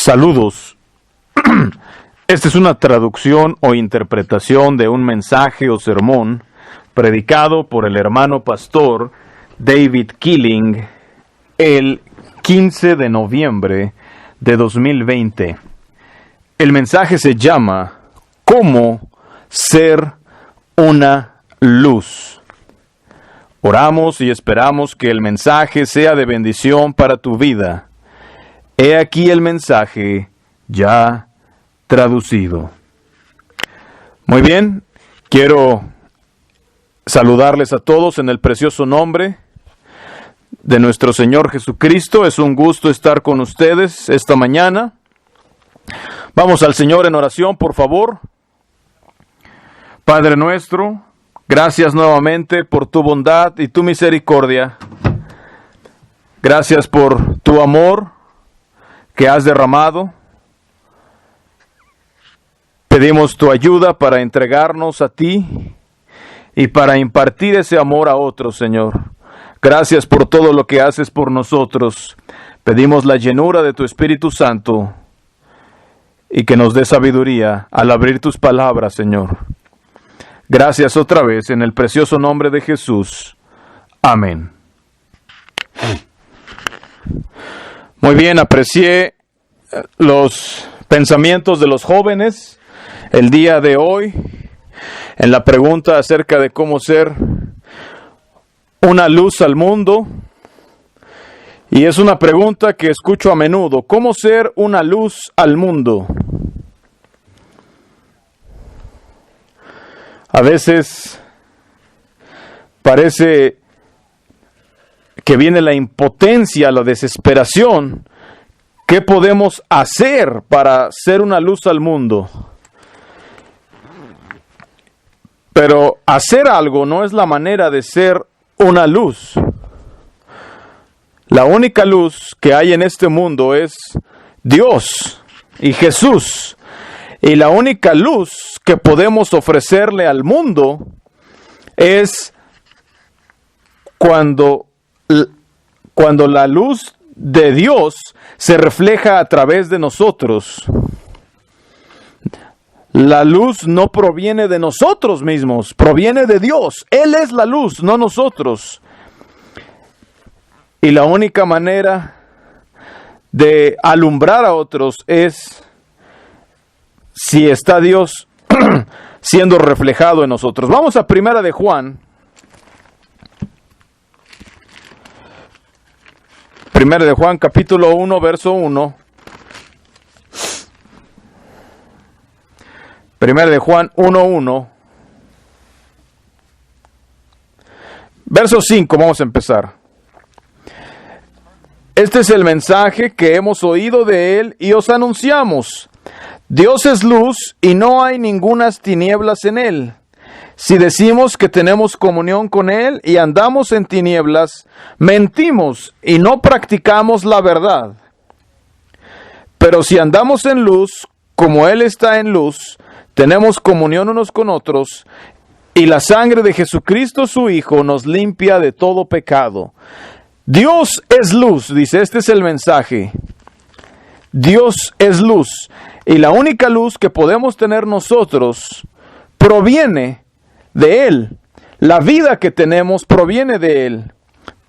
Saludos. Esta es una traducción o interpretación de un mensaje o sermón predicado por el hermano pastor David Killing el 15 de noviembre de 2020. El mensaje se llama ¿Cómo ser una luz? Oramos y esperamos que el mensaje sea de bendición para tu vida. He aquí el mensaje ya traducido. Muy bien, quiero saludarles a todos en el precioso nombre de nuestro Señor Jesucristo. Es un gusto estar con ustedes esta mañana. Vamos al Señor en oración, por favor. Padre nuestro, gracias nuevamente por tu bondad y tu misericordia. Gracias por tu amor que has derramado. Pedimos tu ayuda para entregarnos a ti y para impartir ese amor a otros, Señor. Gracias por todo lo que haces por nosotros. Pedimos la llenura de tu Espíritu Santo y que nos dé sabiduría al abrir tus palabras, Señor. Gracias otra vez en el precioso nombre de Jesús. Amén. Muy bien, aprecié los pensamientos de los jóvenes el día de hoy en la pregunta acerca de cómo ser una luz al mundo. Y es una pregunta que escucho a menudo. ¿Cómo ser una luz al mundo? A veces parece que viene la impotencia, la desesperación. ¿Qué podemos hacer para ser una luz al mundo? Pero hacer algo no es la manera de ser una luz. La única luz que hay en este mundo es Dios y Jesús. Y la única luz que podemos ofrecerle al mundo es cuando la luz de Dios se refleja a través de nosotros. La luz no proviene de nosotros mismos, proviene de Dios. Él es la luz, no nosotros. Y la única manera de alumbrar a otros es si está Dios siendo reflejado en nosotros. Vamos a Primera de Juan. Primera de Juan, capítulo 1, verso 1. Primera de Juan 1:1. Verso 5, vamos a empezar. Este es el mensaje que hemos oído de él y os anunciamos. Dios es luz y no hay ningunas tinieblas en él. Si decimos que tenemos comunión con él y andamos en tinieblas, mentimos y no practicamos la verdad. Pero si andamos en luz, como él está en luz, tenemos comunión unos con otros, y la sangre de Jesucristo su Hijo nos limpia de todo pecado. Dios es luz, dice, este es el mensaje. Dios es luz, y la única luz que podemos tener nosotros proviene de Él. La vida que tenemos proviene de Él.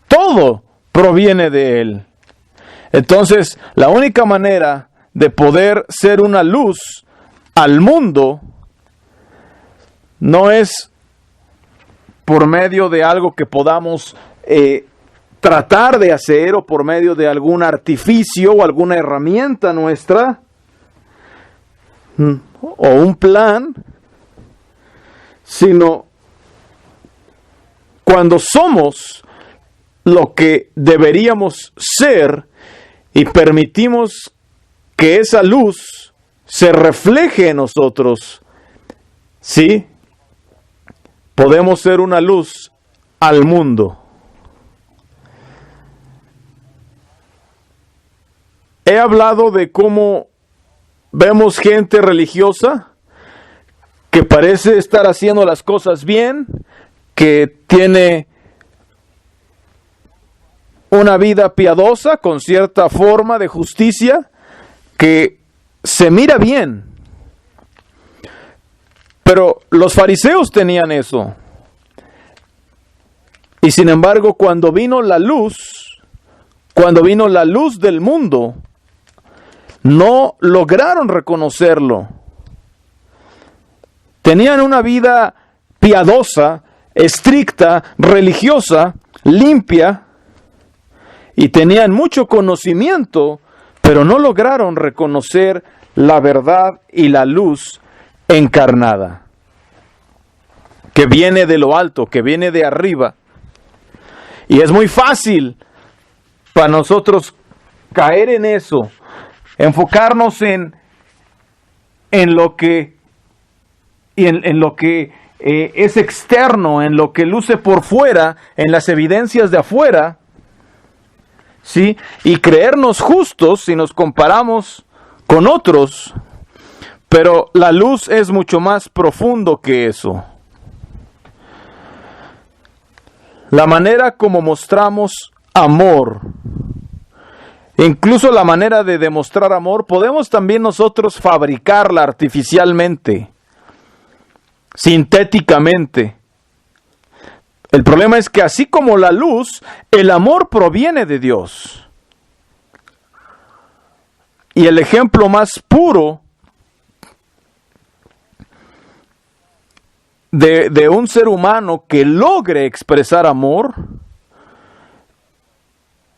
Todo proviene de Él. Entonces, la única manera de poder ser una luz al mundo no es por medio de algo que podamos tratar de hacer o por medio de algún artificio o alguna herramienta nuestra o un plan, sino cuando somos lo que deberíamos ser y permitimos que esa luz se refleje en nosotros, ¿sí? Podemos ser una luz al mundo. He hablado de cómo vemos gente religiosa que parece estar haciendo las cosas bien, que tiene una vida piadosa con cierta forma de justicia, que se mira bien. Pero los fariseos tenían eso. Y sin embargo, cuando vino la luz del mundo, no lograron reconocerlo. Tenían una vida piadosa, estricta, religiosa, limpia, y tenían mucho conocimiento, pero no lograron reconocer la verdad y la luz encarnada, que viene de lo alto, que viene de arriba. Y es muy fácil para nosotros caer en eso, enfocarnos en lo que es externo, en lo que luce por fuera, en las evidencias de afuera, ¿sí? Y creernos justos si nos comparamos con otros, pero la luz es mucho más profundo que eso. La manera como mostramos amor, incluso la manera de demostrar amor, podemos también nosotros fabricarla artificialmente, sintéticamente. El problema es que así como la luz, el amor proviene de Dios. Y el ejemplo más puro de un ser humano que logre expresar amor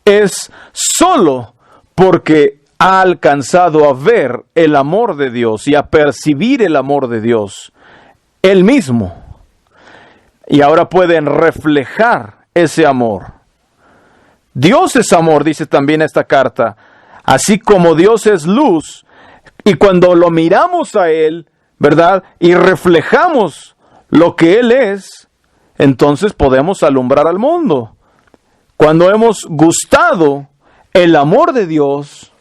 es solo porque ha alcanzado a ver el amor de Dios y a percibir el amor de Dios él mismo. Y ahora pueden reflejar ese amor. Dios es amor, dice también esta carta, así como Dios es luz. Y cuando lo miramos a Él, ¿verdad? Y reflejamos lo que Él es, entonces podemos alumbrar al mundo. Cuando hemos gustado el amor de Dios,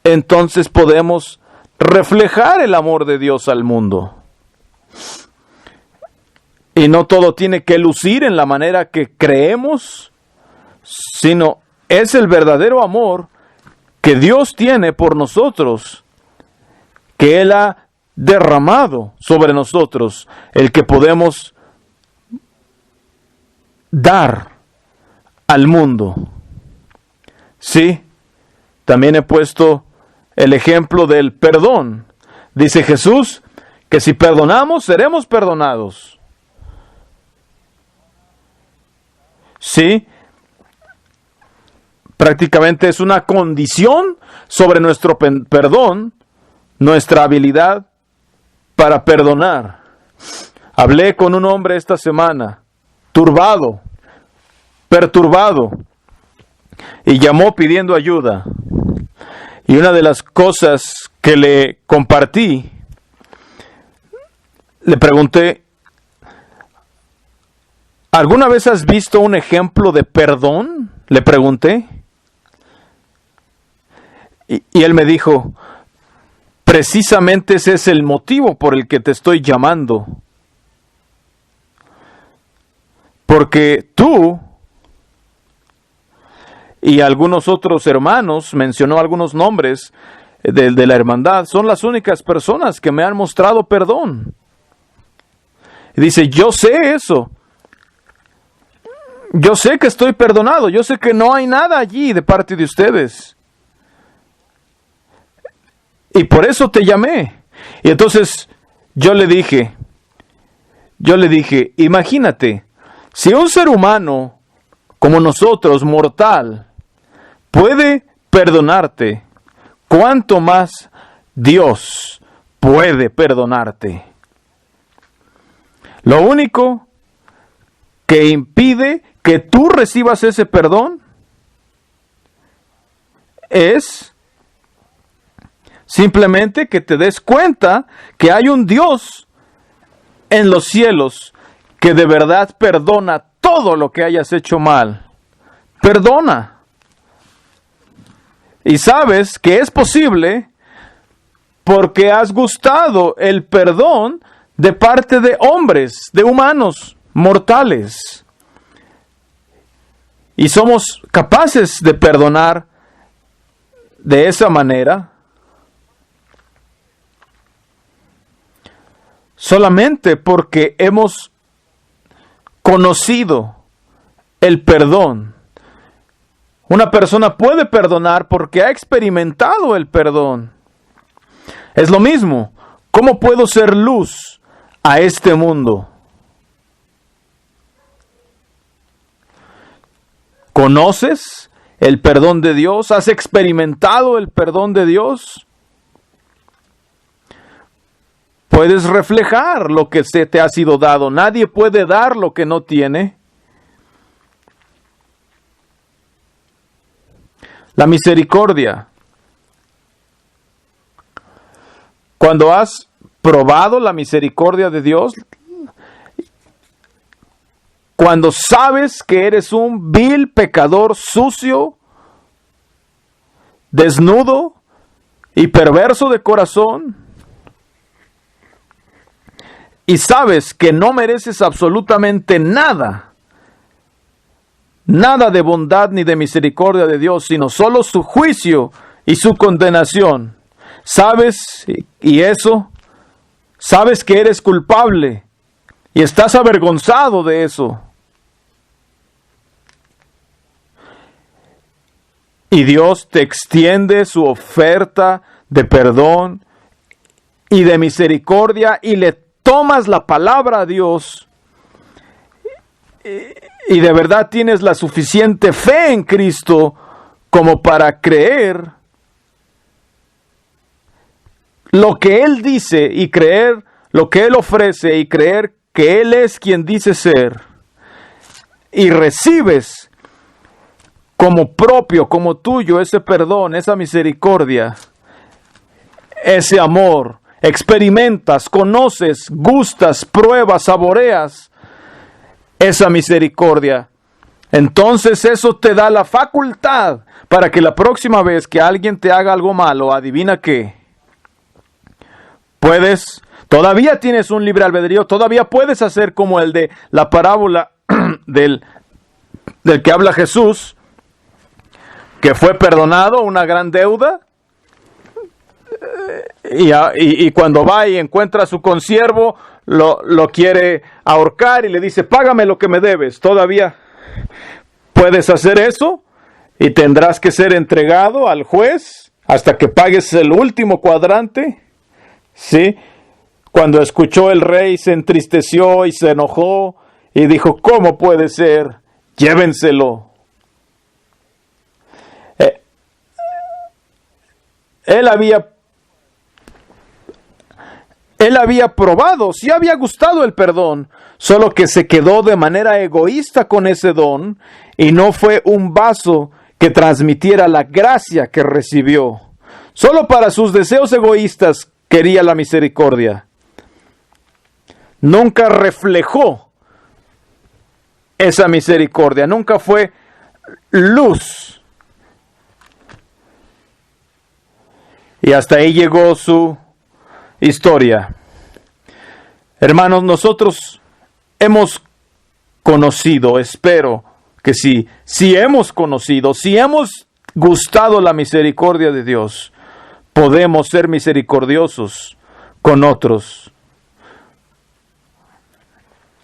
entonces podemos reflejar el amor de Dios al mundo. Y no todo tiene que lucir en la manera que creemos, sino es el verdadero amor que Dios tiene por nosotros, que Él ha derramado sobre nosotros, el que podemos dar al mundo. Sí, también he puesto el ejemplo del perdón. Dice Jesús que si perdonamos, seremos perdonados. Sí, prácticamente es una condición sobre nuestro perdón, nuestra habilidad para perdonar. Hablé con un hombre esta semana, perturbado, y llamó pidiendo ayuda. Y una de las cosas que le compartí, le pregunté, ¿alguna vez has visto un ejemplo de perdón? Le pregunté. Y él me dijo, precisamente ese es el motivo por el que te estoy llamando. Porque tú y algunos otros hermanos, mencionó algunos nombres de la hermandad, son las únicas personas que me han mostrado perdón. Y dice, yo sé eso. Yo sé que estoy perdonado. Yo sé que no hay nada allí de parte de ustedes. Y por eso te llamé. Y entonces yo le dije, imagínate, si un ser humano como nosotros, mortal, puede perdonarte, ¿cuánto más Dios puede perdonarte? Lo único que impide que tú recibas ese perdón es simplemente que te des cuenta que hay un Dios en los cielos que de verdad perdona todo lo que hayas hecho mal. Perdona. Y sabes que es posible porque has gustado el perdón de parte de hombres, de humanos mortales. Y somos capaces de perdonar de esa manera solamente porque hemos conocido el perdón. Una persona puede perdonar porque ha experimentado el perdón. Es lo mismo. ¿Cómo puedo ser luz a este mundo? ¿Conoces el perdón de Dios? ¿Has experimentado el perdón de Dios? Puedes reflejar lo que se te ha sido dado. Nadie puede dar lo que no tiene. La misericordia. Cuando has probado la misericordia de Dios, cuando sabes que eres un vil pecador sucio, desnudo y perverso de corazón, y sabes que no mereces absolutamente nada, nada de bondad ni de misericordia de Dios, sino solo su juicio y su condenación. Sabes, y eso, sabes que eres culpable y estás avergonzado de eso. Y Dios te extiende su oferta de perdón y de misericordia y le tomas la palabra a Dios y de verdad tienes la suficiente fe en Cristo como para creer lo que Él dice y creer lo que Él ofrece y creer que Él es quien dice ser, y recibes como propio, como tuyo, ese perdón, esa misericordia, ese amor, experimentas, conoces, gustas, pruebas, saboreas esa misericordia. Entonces eso te da la facultad para que la próxima vez que alguien te haga algo malo, adivina qué, todavía tienes un libre albedrío, todavía puedes hacer como el de la parábola del que habla Jesús, que fue perdonado una gran deuda, y cuando va y encuentra a su consiervo, lo quiere ahorcar y le dice, págame lo que me debes. Todavía puedes hacer eso y tendrás que ser entregado al juez hasta que pagues el último cuadrante. ¿Sí? Cuando escuchó el rey se entristeció y se enojó y dijo, ¿cómo puede ser? Llévenselo. Él había probado, sí había gustado el perdón, solo que se quedó de manera egoísta con ese don y no fue un vaso que transmitiera la gracia que recibió. Solo para sus deseos egoístas quería la misericordia. Nunca reflejó esa misericordia, nunca fue luz. Y hasta ahí llegó su historia. Hermanos, nosotros hemos conocido, espero que sí, si hemos conocido, si hemos gustado la misericordia de Dios, podemos ser misericordiosos con otros.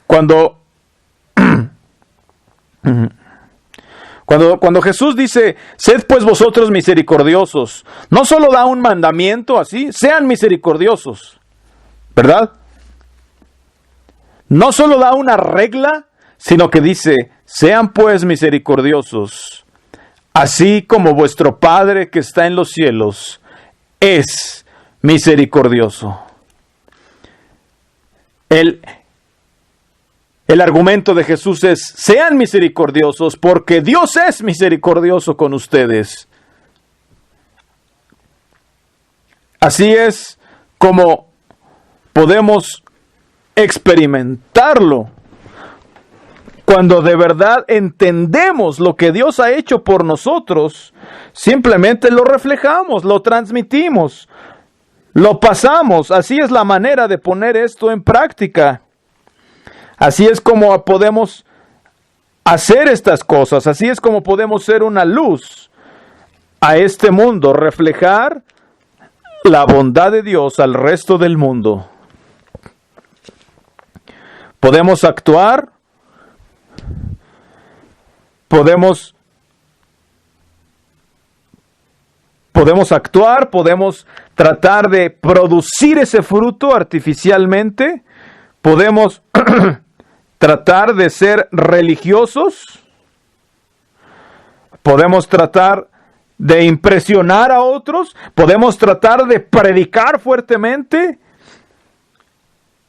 Cuando Jesús dice, sed pues vosotros misericordiosos, no solo da un mandamiento así, sean misericordiosos, ¿verdad? No solo da una regla, sino que dice, sean pues misericordiosos, así como vuestro Padre que está en los cielos es misericordioso. El argumento de Jesús es, sean misericordiosos porque Dios es misericordioso con ustedes. Así es como podemos experimentarlo cuando de verdad entendemos lo que Dios ha hecho por nosotros. Simplemente lo reflejamos, lo transmitimos, lo pasamos. Así es la manera de poner esto en práctica. Así es como podemos hacer estas cosas. Así es como podemos ser una luz a este mundo, reflejar la bondad de Dios al resto del mundo. Podemos actuar, podemos tratar de producir ese fruto artificialmente, podemos tratar de ser religiosos, podemos tratar de impresionar a otros, podemos tratar de predicar fuertemente,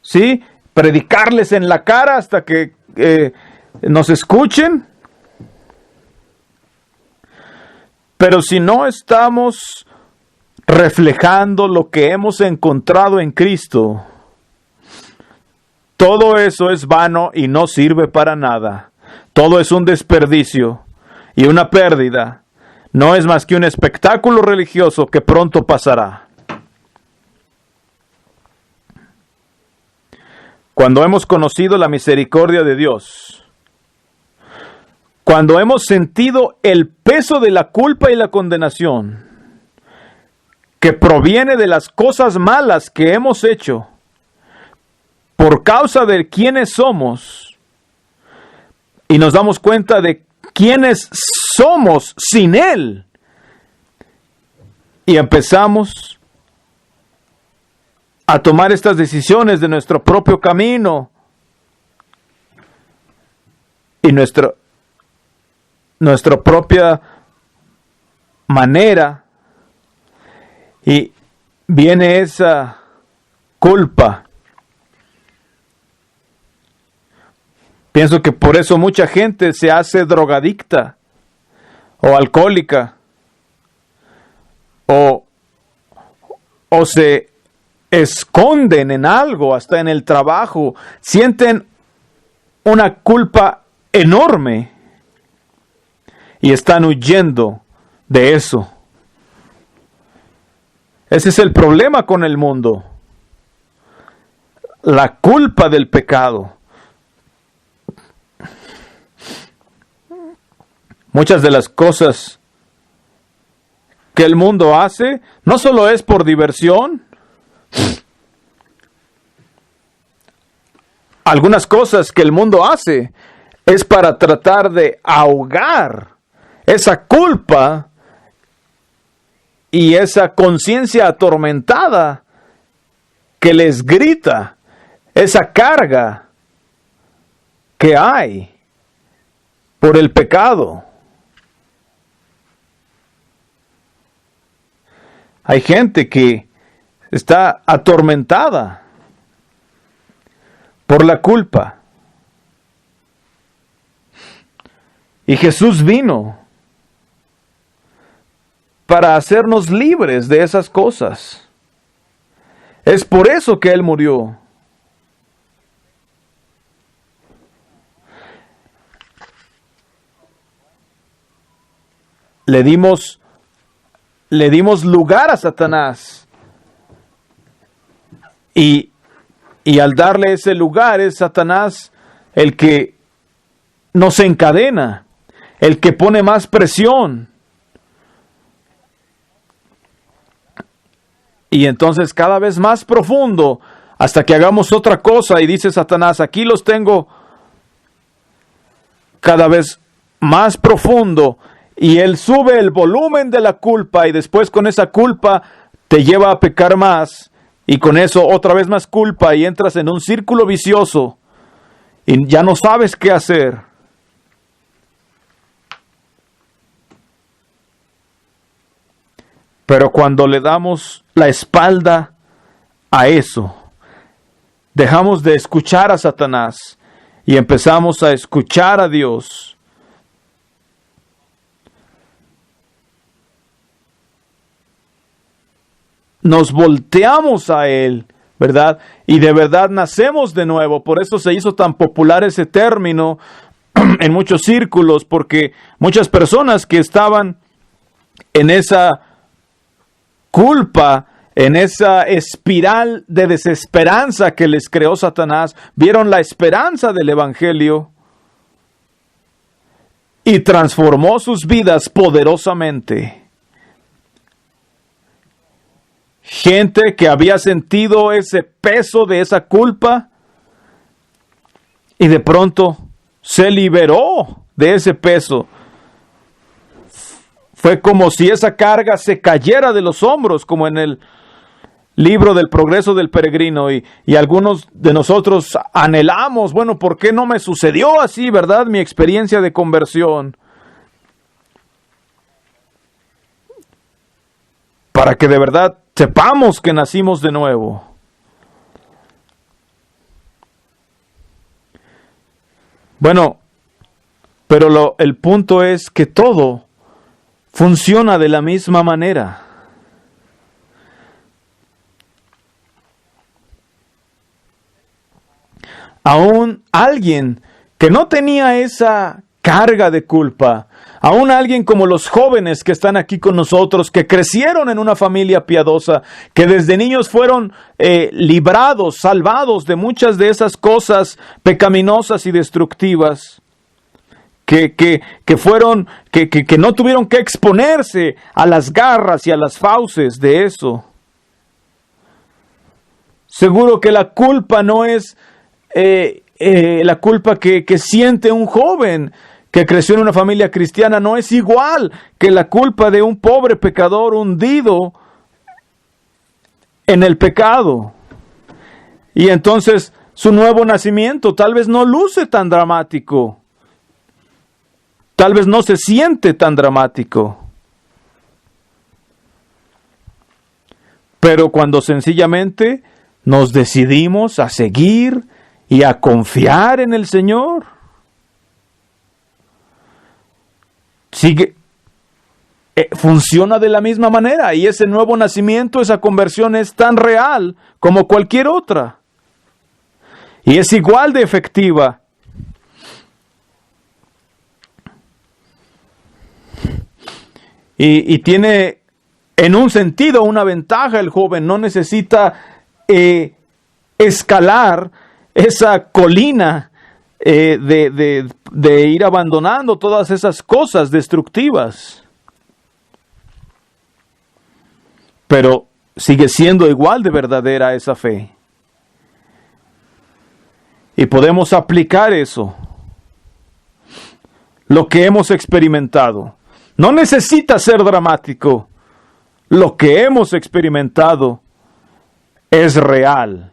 ¿sí? Predicarles en la cara hasta que nos escuchen. Pero si no estamos reflejando lo que hemos encontrado en Cristo, todo eso es vano y no sirve para nada. Todo es un desperdicio y una pérdida. No es más que un espectáculo religioso que pronto pasará. Cuando hemos conocido la misericordia de Dios, cuando hemos sentido el peso de la culpa y la condenación que proviene de las cosas malas que hemos hecho por causa de quiénes somos, y nos damos cuenta de quiénes somos sin Él, y empezamos a tomar estas decisiones de nuestro propio camino y nuestra propia manera, y viene esa culpa. Pienso que por eso mucha gente se hace drogadicta o alcohólica o se esconden en algo, hasta en el trabajo, sienten una culpa enorme y están huyendo de eso. Ese es el problema con el mundo, la culpa del pecado. Muchas de las cosas que el mundo hace no solo es por diversión. Algunas cosas que el mundo hace es para tratar de ahogar esa culpa y esa conciencia atormentada que les grita, esa carga que hay por el pecado. Hay gente que está atormentada por la culpa. Y Jesús vino para hacernos libres de esas cosas. Es por eso que Él murió. Le dimos lugar a Satanás. Y al darle ese lugar es Satanás el que nos encadena, el que pone más presión. Y entonces cada vez más profundo, hasta que hagamos otra cosa, y dice Satanás, aquí los tengo cada vez más profundo, y él sube el volumen de la culpa, y después con esa culpa te lleva a pecar más, y con eso otra vez más culpa, y entras en un círculo vicioso, y ya no sabes qué hacer. Pero cuando le damos la espalda a eso, dejamos de escuchar a Satanás y empezamos a escuchar a Dios. Nos volteamos a Él, ¿verdad? Y de verdad nacemos de nuevo. Por eso se hizo tan popular ese término en muchos círculos, porque muchas personas que estaban en esa culpa, en esa espiral de desesperanza que les creó Satanás, vieron la esperanza del Evangelio y transformó sus vidas poderosamente. gente que había sentido ese peso de esa culpa y de pronto se liberó de ese peso. Fue como si esa carga se cayera de los hombros, como en el libro del progreso del peregrino, y algunos de nosotros anhelamos, bueno, ¿por qué no me sucedió así, verdad? Mi experiencia de conversión. Para que de verdad sepamos que nacimos de nuevo. Bueno, pero el punto es que todo funciona de la misma manera. Aún alguien que no tenía esa carga de culpa, aún alguien como los jóvenes que están aquí con nosotros, que crecieron en una familia piadosa, que desde niños fueron librados, salvados de muchas de esas cosas pecaminosas y destructivas, que no tuvieron que exponerse a las garras y a las fauces de eso. Seguro que la culpa no es la culpa que siente un joven que creció en una familia cristiana, no es igual que la culpa de un pobre pecador hundido en el pecado. Y entonces su nuevo nacimiento tal vez no luce tan dramático. Tal vez no se siente tan dramático. Pero cuando sencillamente nos decidimos a seguir y a confiar en el Señor, funciona de la misma manera, y ese nuevo nacimiento, esa conversión es tan real como cualquier otra. Y es igual de efectiva. Y tiene en un sentido una ventaja el joven, no necesita escalar esa colina de ir abandonando todas esas cosas destructivas. Pero sigue siendo igual de verdadera esa fe. Y podemos aplicar eso, lo que hemos experimentado. No necesita ser dramático. Lo que hemos experimentado es real.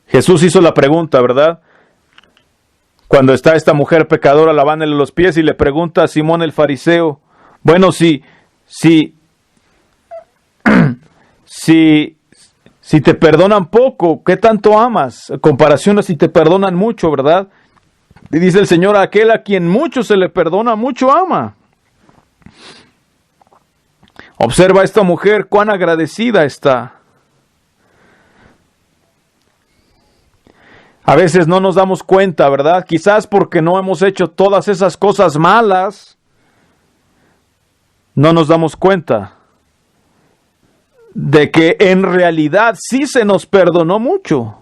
Jesús hizo la pregunta, ¿verdad? Cuando está esta mujer pecadora lavándole los pies y le pregunta a Simón el fariseo, bueno, si te perdonan poco, ¿qué tanto amas? En comparación a si te perdonan mucho, ¿verdad? Y dice el Señor, aquel a quien mucho se le perdona, mucho ama. Observa a esta mujer cuán agradecida está. A veces no nos damos cuenta, ¿verdad? Quizás porque no hemos hecho todas esas cosas malas, no nos damos cuenta de que en realidad sí se nos perdonó mucho.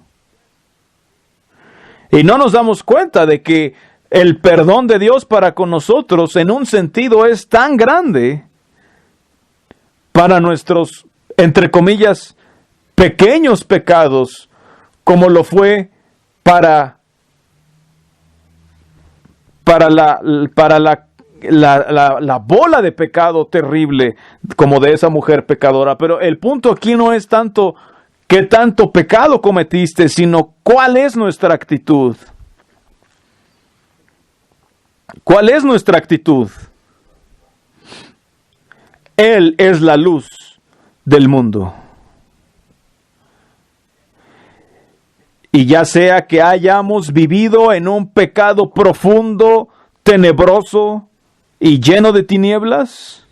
Y no nos damos cuenta de que el perdón de Dios para con nosotros en un sentido es tan grande para nuestros, entre comillas, pequeños pecados, como lo fue para la bola de pecado terrible como de esa mujer pecadora. Pero el punto aquí no es tanto qué tanto pecado cometiste, sino cuál es nuestra actitud. ¿Cuál es nuestra actitud? Él es la luz del mundo. Y ya sea que hayamos vivido en un pecado profundo, tenebroso y lleno de tinieblas,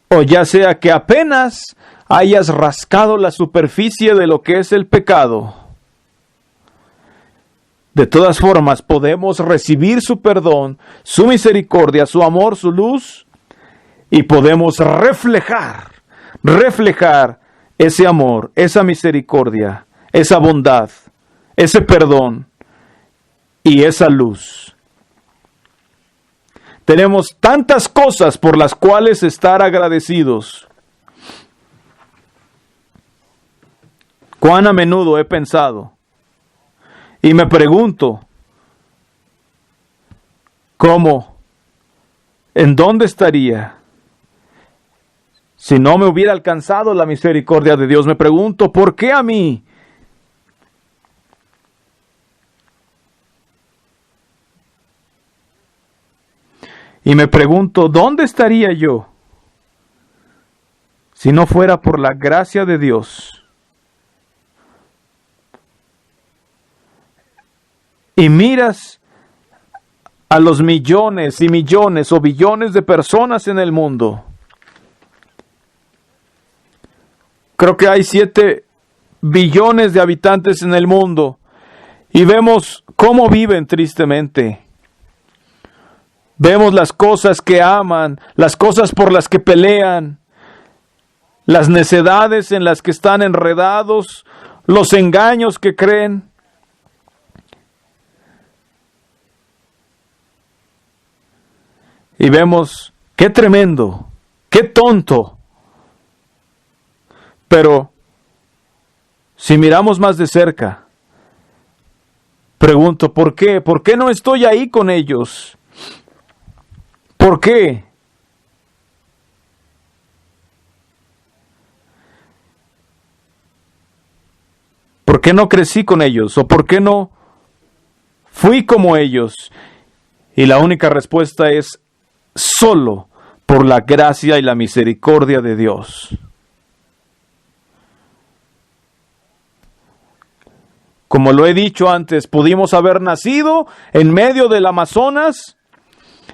o ya sea que apenas hayas rascado la superficie de lo que es el pecado, de todas formas podemos recibir su perdón, su misericordia, su amor, su luz, y podemos reflejar ese amor, esa misericordia, esa bondad, ese perdón y esa luz tenemos tantas cosas por las cuales estar agradecidos. Cuán a menudo he pensado y me pregunto, ¿cómo? ¿En dónde estaría si no me hubiera alcanzado la misericordia de Dios? Me pregunto, ¿por qué a mí? Y me pregunto, ¿dónde estaría yo si no fuera por la gracia de Dios? Y miras a los millones y millones o billones de personas en el mundo. Creo que hay 7 billones de habitantes en el mundo. Y vemos cómo viven tristemente. Vemos las cosas que aman, las cosas por las que pelean, las necedades en las que están enredados, los engaños que creen. Y vemos, qué tremendo, qué tonto. Pero, si miramos más de cerca, pregunto, ¿por qué? ¿Por qué no estoy ahí con ellos? ¿Por qué? ¿Por qué no crecí con ellos? ¿O por qué no fui como ellos? Y la única respuesta es solo por la gracia y la misericordia de Dios. Como lo he dicho antes, pudimos haber nacido en medio del Amazonas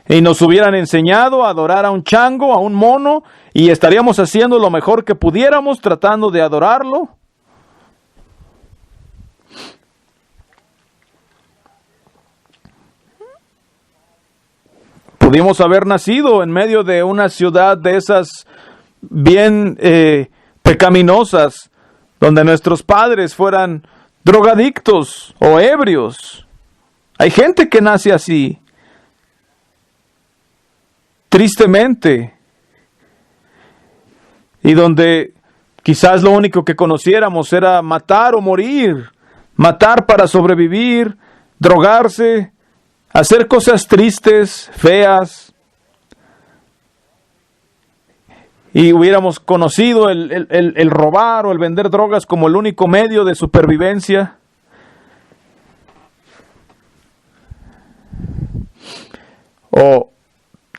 y nos hubieran enseñado a adorar a un chango, a un mono, y estaríamos haciendo lo mejor que pudiéramos tratando de adorarlo. Pudimos haber nacido en medio de una ciudad de esas bien pecaminosas, donde nuestros padres fueran drogadictos o ebrios. Hay gente que nace así, tristemente, y donde quizás lo único que conociéramos era matar o morir, matar para sobrevivir, drogarse, hacer cosas tristes, feas, y hubiéramos conocido el robar o el vender drogas como el único medio de supervivencia. O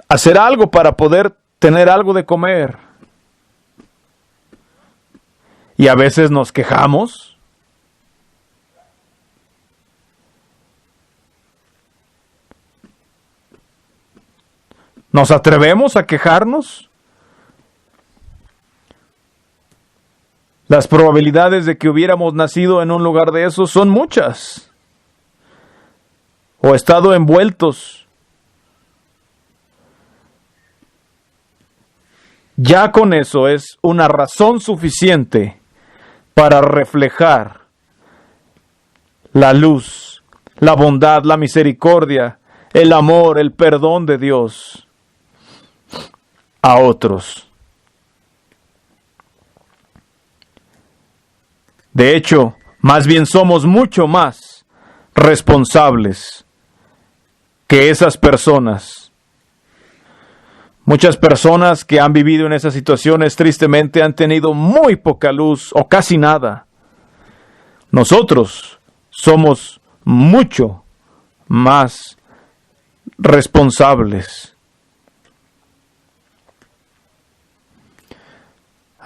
hacer algo para poder tener algo de comer. Y a veces nos quejamos. ¿Nos atrevemos a quejarnos? Las probabilidades de que hubiéramos nacido en un lugar de esos son muchas. O estado envueltos. Ya con eso es una razón suficiente para reflejar la luz, la bondad, la misericordia, el amor, el perdón de Dios a otros. De hecho, más bien somos mucho más responsables que esas personas. Muchas personas que han vivido en esas situaciones tristemente han tenido muy poca luz o casi nada. Nosotros somos mucho más responsables.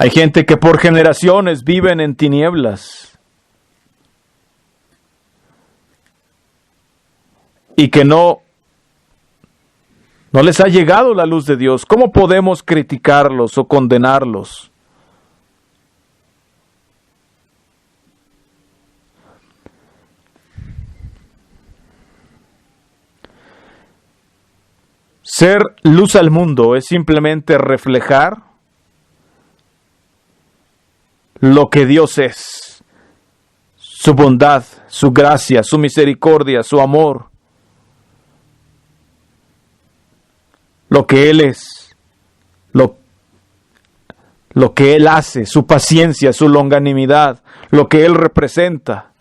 Hay gente que por generaciones viven en tinieblas y que no les ha llegado la luz de Dios. ¿Cómo podemos criticarlos o condenarlos? Ser luz al mundo es simplemente reflejar lo que Dios es, su bondad, su gracia, su misericordia, su amor. lo que Él es, lo que Él hace, su paciencia, su longanimidad, lo que Él representa.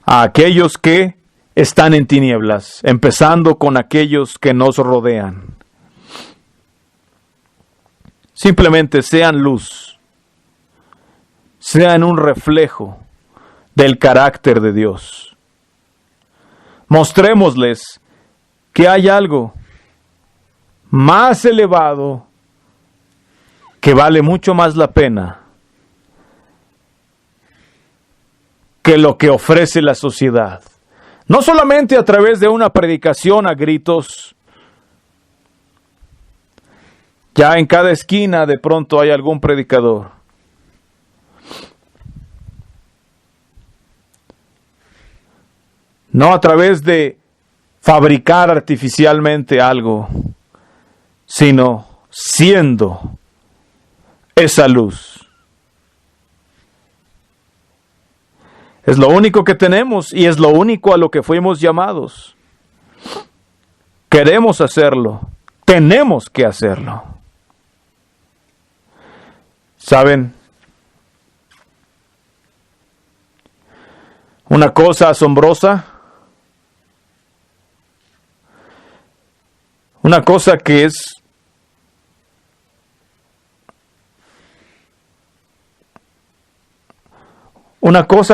A aquellos que están en tinieblas, empezando con aquellos que nos rodean. Simplemente sean luz, sean un reflejo del carácter de Dios. Mostrémosles que hay algo más elevado que vale mucho más la pena que lo que ofrece la sociedad. No solamente a través de una predicación a gritos. Ya en cada esquina de pronto hay algún predicador. No a través de fabricar artificialmente algo, sino siendo esa luz. Es lo único que tenemos y es lo único a lo que fuimos llamados. Queremos hacerlo, tenemos que hacerlo. ¿Saben? Una cosa asombrosa, una cosa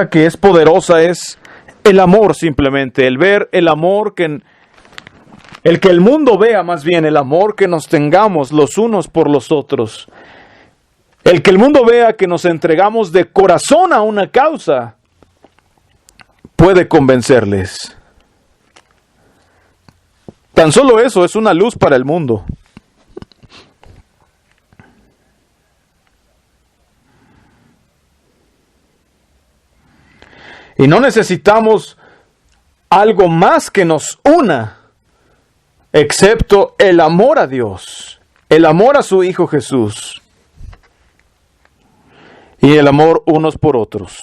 que es poderosa es el amor, simplemente, el ver el amor que el mundo vea, más bien el amor que nos tengamos los unos por los otros. El que el mundo vea que nos entregamos de corazón a una causa puede convencerles. Tan solo eso es una luz para el mundo. Y no necesitamos algo más que nos una, excepto el amor a Dios, el amor a su Hijo Jesús y el amor unos por otros.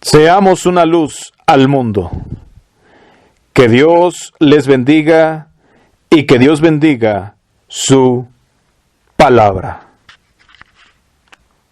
Seamos una luz al mundo. Que Dios les bendiga y que Dios bendiga su palabra.